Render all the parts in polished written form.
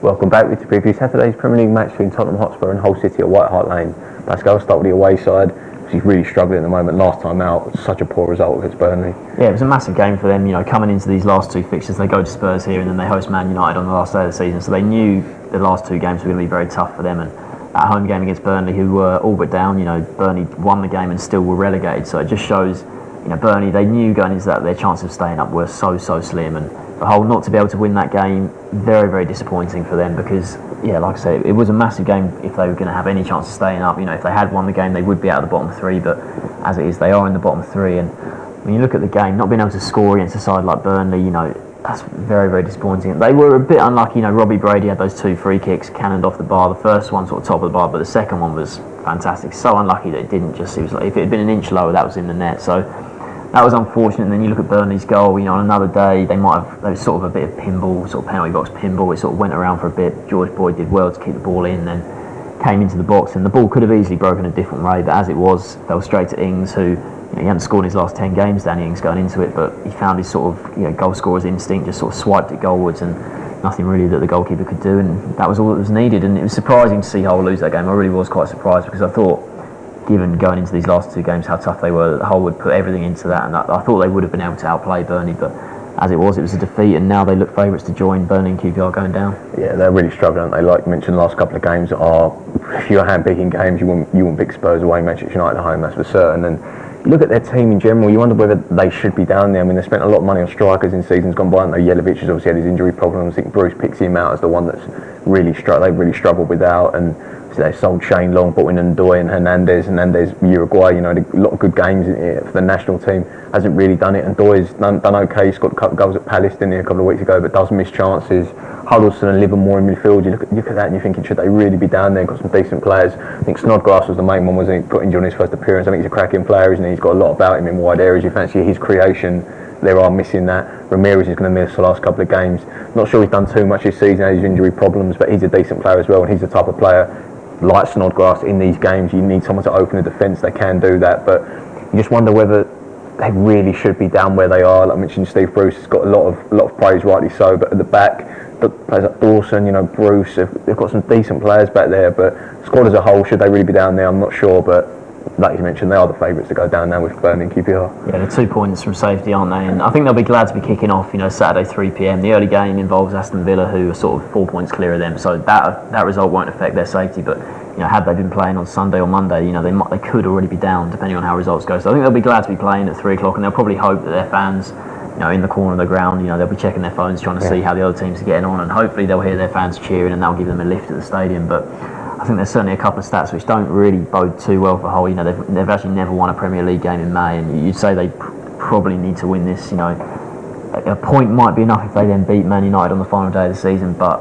Welcome back with the preview Saturday's Premier League match between Tottenham Hotspur and Hull City at White Hart Lane. Pascal, start with the away side. She's really struggling at the moment. Last time out, such a poor result against Burnley. Yeah, it was a massive game for them. Coming into these last two fixtures, they go to Spurs here and then they host Man United on the last day of the season. So they knew the last two games were going to be very tough for them. And that home game against Burnley, who were all but down, Burnley won the game and still were relegated. So it just shows, Burnley, they knew going into that their chances of staying up were so slim. And for Hull not to be able to win that game, very, very disappointing for them because, like I say, it was a massive game if they were going to have any chance of staying up. If they had won the game, they would be out of the bottom three, but as it is, they are in the bottom three. And when you look at the game, not being able to score against a side like Burnley, that's very, very disappointing. They were a bit unlucky. Robbie Brady had those two free kicks cannoned off the bar. The first one sort of top of the bar, but the second one was fantastic. So unlucky that it didn't just, it was like, if it had been an inch lower, that was in the net. So that was unfortunate. And then you look at Burnley's goal, on another day, there was sort of a bit of pinball, sort of penalty box pinball. It sort of went around for a bit. George Boyd did well to keep the ball in, then came into the box, and the ball could have easily broken a different way, but as it was, fell straight to Ings, who, he hadn't scored in his last 10 games, Danny Ings, going into it, but he found his sort of, goal scorer's instinct, just sort of swiped it goalwards, and nothing really that the goalkeeper could do, and that was all that was needed. And it was surprising to see Hull lose that game. I really was quite surprised, because I thought, given going into these last two games how tough they were, that Hull would put everything into that, and I thought they would have been able to outplay Burnley, but as it was a defeat, and now they look favourites to join Burnley and QPR going down. Yeah, they're really struggling, aren't they? Like you mentioned, the last couple of games are, if you're hand-picking games, you wouldn't pick Spurs away, Manchester United at home, that's for certain. And you look at their team in general, you wonder whether they should be down there. I mean, they spent a lot of money on strikers in seasons gone by. I know Jelavic has obviously had his injury problems. I think Bruce picks him out as the one that's they've really struggled without. And they sold Shane Long, brought in Ndoye and Hernandez, Uruguay, a lot of good games for the national team. Hasn't really done it. And Ndoye's done okay. He's got a couple of goals at Palace, didn't he, a couple of weeks ago, but does miss chances. Huddleston and Livermore in midfield, you look at that and you're thinking, should they really be down there? Got some decent players. I think Snodgrass was the main one, wasn't he? Put injured on his first appearance. I think he's a cracking player, isn't he? He's got a lot about him in wide areas. You fancy his creation. They are missing that. Ramirez is going to miss the last couple of games. Not sure he's done too much this season, has injury problems, but he's a decent player as well, and he's the type of player like Snodgrass in these games. You need someone to open the defence. They can do that, but you just wonder whether they really should be down where they are. Like I mentioned, Steve Bruce has got a lot of praise, rightly so, but at the back, players like Dawson, Bruce, they've got some decent players back there, but squad as a whole, should they really be down there? I'm not sure, but like you mentioned, they are the favourites to go down now with Burnley and QPR. Yeah, they're 2 points from safety, aren't they? And I think they'll be glad to be kicking off, Saturday 3 p.m. The early game involves Aston Villa, who are sort of 4 points clear of them, so that result won't affect their safety. But had they been playing on Sunday or Monday, they could already be down, depending on how results go. So I think they'll be glad to be playing at 3 o'clock, and they'll probably hope that their fans, in the corner of the ground, they'll be checking their phones, trying to see how the other teams are getting on, and hopefully they'll hear their fans cheering, and that'll give them a lift at the stadium. But I think there's certainly a couple of stats which don't really bode too well for Hull. They've actually never won a Premier League game in May, and you'd say they probably need to win this. A point might be enough if they then beat Man United on the final day of the season, but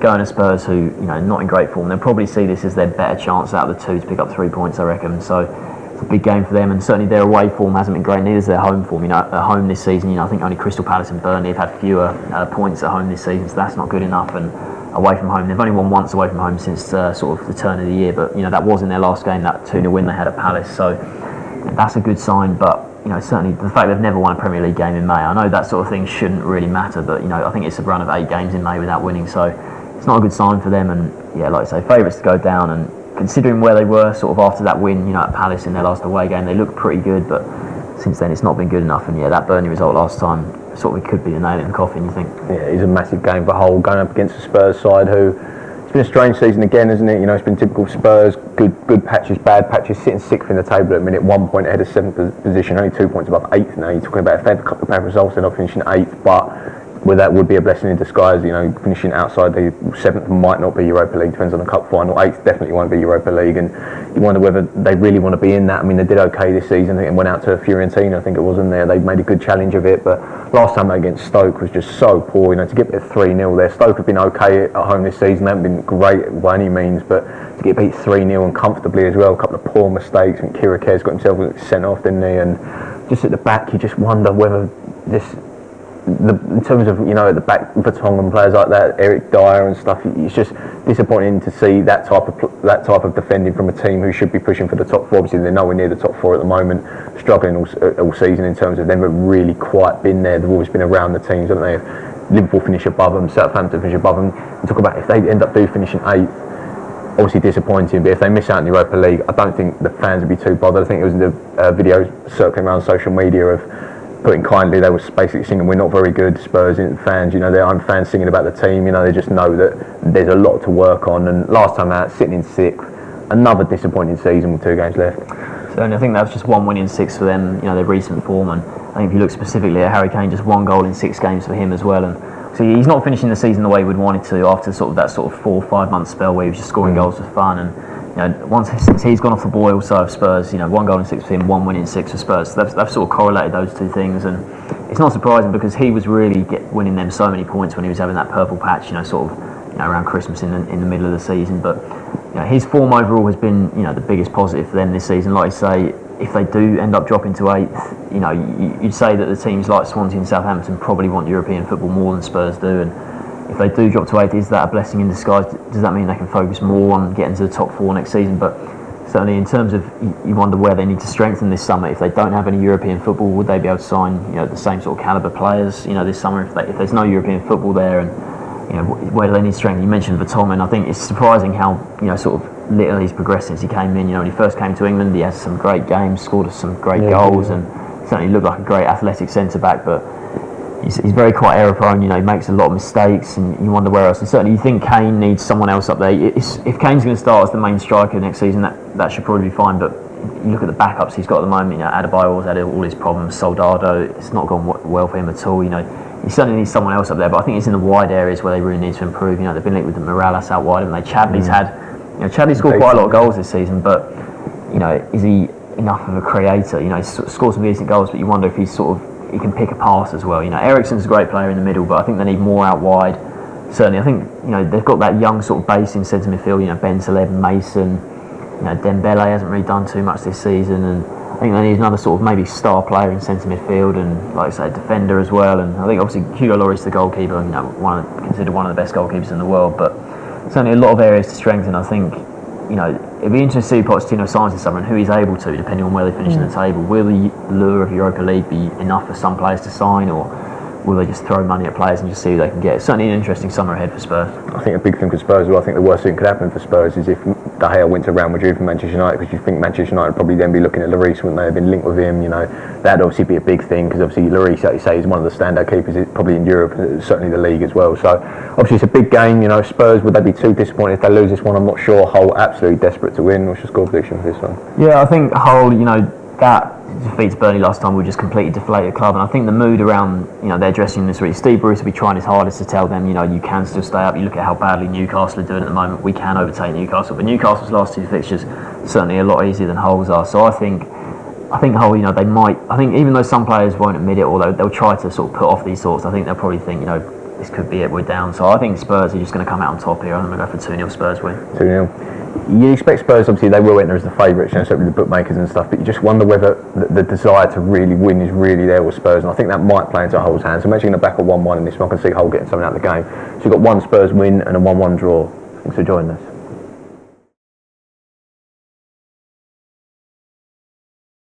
going to Spurs, who not in great form, they'll probably see this as their better chance out of the two to pick up 3 points, I reckon. So it's a big game for them, and certainly their away form hasn't been great, neither is their home form. At home this season, I think only Crystal Palace and Burnley have had fewer points at home this season, so that's not good enough. And away from home, they've only won once away from home since sort of the turn of the year, but that was in their last game, that 2-0 win they had at Palace, so that's a good sign. But certainly the fact they've never won a Premier League game in May, I know that sort of thing shouldn't really matter, but I think it's a run of 8 games in May without winning, so it's not a good sign for them. And like I say, favourites to go down, and considering where they were sort of after that win at Palace in their last away game, they looked pretty good, but since then it's not been good enough. And that Burnley result last time sort of could be the nail in the coffin, you think. Yeah, it's a massive game for Hull, going up against the Spurs side, who it's been a strange season again, isn't it? It's been typical Spurs, good patches, bad patches, sitting 6th in the table at a minute, 1 point ahead of 7th position, only 2 points above 8th now. You're talking about if they have a couple of bad results, they're not finishing 8th, but well, that would be a blessing in disguise. Finishing outside the 7th might not be Europa League, depends on the cup final. 8th definitely won't be Europa League, and you wonder whether they really want to be in that. I mean, they did okay this season. I think it went out to Fiorentina, I think it was in there. They made a good challenge of it, but last time they against Stoke was just so poor. To get beat 3-0 there. Stoke have been okay at home this season. They haven't been great by any means, but to get beat 3-0 and comfortably as well, a couple of poor mistakes. I think Kiraker's got himself sent off, didn't he? And just at the back, you just wonder whether this. In terms of at the back, Vertonghen players like that, Eric Dyer and stuff, it's just disappointing to see that type of defending from a team who should be pushing for the top 4. Obviously, they're nowhere near the top 4 at the moment, struggling all season in terms of them, but really quite been there. They've always been around the teams, haven't they? Liverpool finish above them, Southampton finish above them. You talk about if they end up finishing 8th, obviously disappointing, but if they miss out in the Europa League, I don't think the fans would be too bothered. I think it was in the video circling around social media of putting kindly, they were basically singing, "We're not very good," Spurs fans, their own fans singing about the team, they just know that there's a lot to work on. And last time out, sitting in 6th, another disappointing season with 2 games left. Certainly, I think that was just 1 win in 6 for them, their recent form. And I think if you look specifically at Harry Kane, just 1 goal in 6 games for him as well. And so he's not finishing the season the way we'd wanted to after that 4 or 5 month spell where he was just scoring goals for fun. And since he's gone off the boil side of Spurs, 1 goal in 6 for him, 1 win in 6 for Spurs. So they've sort of correlated those 2 things, and it's not surprising because he was really winning them so many points when he was having that purple patch, around Christmas in the middle of the season. But his form overall has been the biggest positive for them this season. Like I say, if they do end up dropping to 8th, you'd say that the teams like Swansea and Southampton probably want European football more than Spurs do. And if they do drop to 8th, is that a blessing in disguise? Does that mean they can focus more on getting to the top 4 next season? But certainly in terms of, you wonder where they need to strengthen this summer. If they don't have any European football, would they be able to sign the same sort of calibre players this summer? If there's no European football there, and where do they need strength? You mentioned Vertonghen. I think it's surprising how sort of little he's progressed since he came in. When he first came to England, he had some great games, scored some great goals, and certainly looked like a great athletic centre back. But he's very quite error prone. He makes a lot of mistakes, and you wonder where else. And certainly, you think Kane needs someone else up there. If Kane's going to start as the main striker next season, that should probably be fine. But you look at the backups he's got at the moment. Adebayor's had all his problems. Soldado, it's not gone well for him at all. He certainly needs someone else up there. But I think it's in the wide areas where they really need to improve. They've been linked with the Morales out wide, and Chadley's had. Chadley scored quite a lot of goals this season, but is he enough of a creator? He's scored some decent goals, but you wonder if he can pick a pass as well. Eriksen's a great player in the middle, but I think they need more out wide. Certainly, I think they've got that young sort of base in centre midfield. Ben Taleb, Mason, Dembele hasn't really done too much this season, and I think they need another sort of maybe star player in centre midfield, and like I say, defender as well. And I think obviously Hugo Lloris, the goalkeeper, considered one of the best goalkeepers in the world, but certainly a lot of areas to strengthen. I think it'd be interesting to see Pochettino signs this summer and who he's able to, depending on where they finish in the table. Will the lure of Europa League be enough for some players to sign, or will they just throw money at players and just see who they can get? It's certainly an interesting summer ahead for Spurs. I think a big thing for Spurs, I think the worst thing could happen for Spurs is if De Gea went to Real Madrid from Manchester United, because you think Manchester United would probably then be looking at Lloris, wouldn't they? Have been linked with him, that'd obviously be a big thing, because obviously Lloris, like you say, is one of the standout keepers probably in Europe, certainly the league as well. So obviously it's a big game. Spurs, would they be too disappointed if they lose this one? I'm not sure. Hull absolutely desperate to win. What's your score prediction for this one? Yeah, I think Hull, that defeat to Burnley last time, we just completely deflated club, and I think the mood around their dressing room this week, Steve Bruce will be trying his hardest to tell them you can still stay up. You look at how badly Newcastle are doing at the moment. We can overtake Newcastle, but Newcastle's last 2 fixtures certainly a lot easier than Hull's are. So I think Hull, they might. I think even though some players won't admit it, or they'll try to sort of put off these thoughts, I think they'll probably think this could be it. We're down. So I think Spurs are just going to come out on top here. I'm going to go for 2-0 Spurs win. 2-0. You expect Spurs, obviously, they will enter as the favourites, certainly with the bookmakers and stuff, but you just wonder whether the desire to really win is really there with Spurs, and I think that might play into Hull's hands. So imagine going to back a 1-1 in this one, I can see Hull getting something out of the game. So you've got 1 Spurs win and a 1-1 draw. Thanks for joining us.